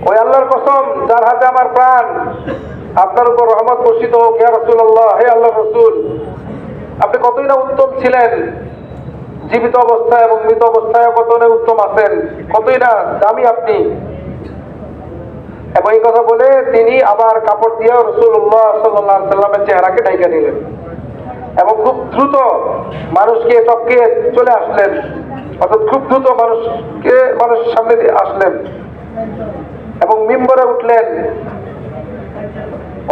ওই আল্লাহর কসম যার হাতে আমার প্রাণ, আপনার উপর রহমত বর্ষিত হোক ইয়া রাসূলুল্লাহ, হে আল্লাহর রাসূল, আপনি কতই না উত্তম ছিলেন, জীবিত অবস্থায় এবং মৃত অবস্থায় কত না উত্তম আছেন, কতই না দামি আপনি। এবং এই কথা বলে তিনি আবার কাপড় দিয়ে রাসূলুল্লাহ সাল্লাল্লাহু আলাইহি সাল্লামের চেহারাকে ঢাকা নিলেন এবং খুব দ্রুত মানুষকে টপকে চলে আসলেন, অর্থাৎ খুব দ্রুত মানুষের সামনে দিয়ে আসলেন এবং মিম্বরে উঠলেন।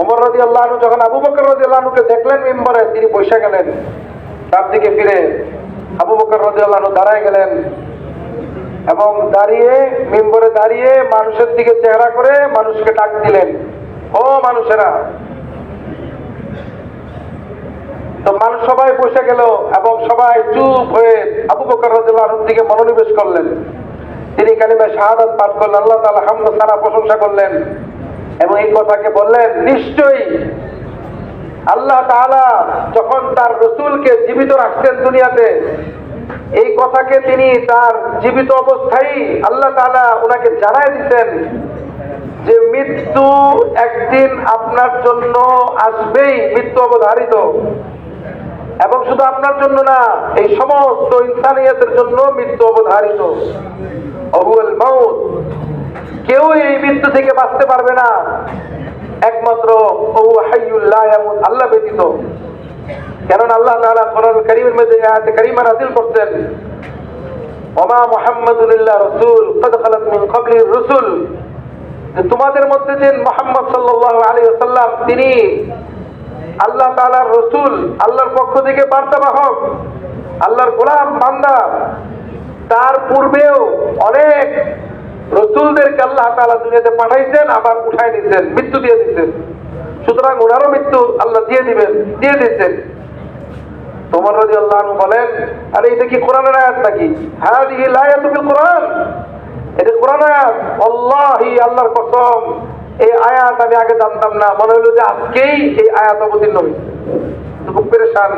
ওমর রাদিয়াল্লাহু আনহু যখন আবু বকর রাদিয়াল্লাহু আনহুকে দেখলেন মিম্বরে, তিনি বসে গেলেন তার দিকে ফিরে। আবু বকর রাদিয়াল্লাহু আনহু দাঁড়ায় গেলেন এবং মিম্বরে দাঁড়িয়ে মানুষের দিকে চেহারা করে মানুষকে ডাক দিলেন, ও মানুষেরা। তো মানুষ সবাই বসে গেল এবং সবাই চুপ হয়ে আবু বকর রাদিয়াল্লাহু আনহুর দিকে মনোনিবেশ করলেন। তিনি কালিমা শাহাদাত পাঠ করলেন, আল্লাহ তাআলা হামদ সানা প্রশংসা করলেন এবং এই কথাকে বললেন, নিশ্চয়ই আল্লাহ তাআলা যখন তার রাসূলকে জীবিত রাখছেন দুনিয়াতে, এই কথাকে তিনি তার জীবিত অবস্থায় আল্লাহ তাআলা ওনাকে জানায় দিতেন যে মৃত্যু একদিন আপনার জন্য আসবেই, মৃত্যু অবধারিত। এবং শুধু আপনার জন্য না, এই সমস্ত ইনসানিয়তের জন্য মৃত্যু অবধারিত। অহুয়াল মাউত, কেউ এই মৃত্যু থেকে বাঁচতে পারবে না একমাত্র ওয়া হাইয়ুল লা ইয়ামুত, আল্লাহ ব্যতীত। কারণ আল্লাহ তাআলা কোরআন কারীমের মধ্যে আয়াতে কারীমা নাযিল করতেন, ওমা মুহাম্মাদুন ইল্লা রাসূল ক্বাদ খালাত মিন ক্বাবলির রুসুল, তোমাদের মধ্যে যে মুহাম্মদ সাল্লাল্লাহু আলাইহি ওয়াসাল্লাম, তিনি আল্লাহ তাআলার রাসূল, আল্লাহর পক্ষ থেকে বার্তাবাহক, আল্লাহর গোলাম বান্দা। তার পূর্বেও অনেক রাসূলদেরকে আল্লাহ তাআলা দুনিয়াতে পাঠাইছেন, আবার উঠাই দিয়েছেন, মৃত্যু দিয়ে দিয়েছেন। সুতরাং ওনারও মৃত্যু আল্লাহ দিয়ে দিয়েছেন। ওমর রাদিয়াল্লাহু আনহু বলেন, আরে এটা কি কোরআনের আয়াত নাকি? হাযিহি আয়াতু ফিল কোরআন, এটা কোরআন আয়াত। আল্লাহি, আল্লাহর কসম, এই আয়াত আমি আগে জানতাম না, মনে হলো যে আজকেই এই আয়াত অবতীর্ণ হয়েছে। খুব পেরেশান।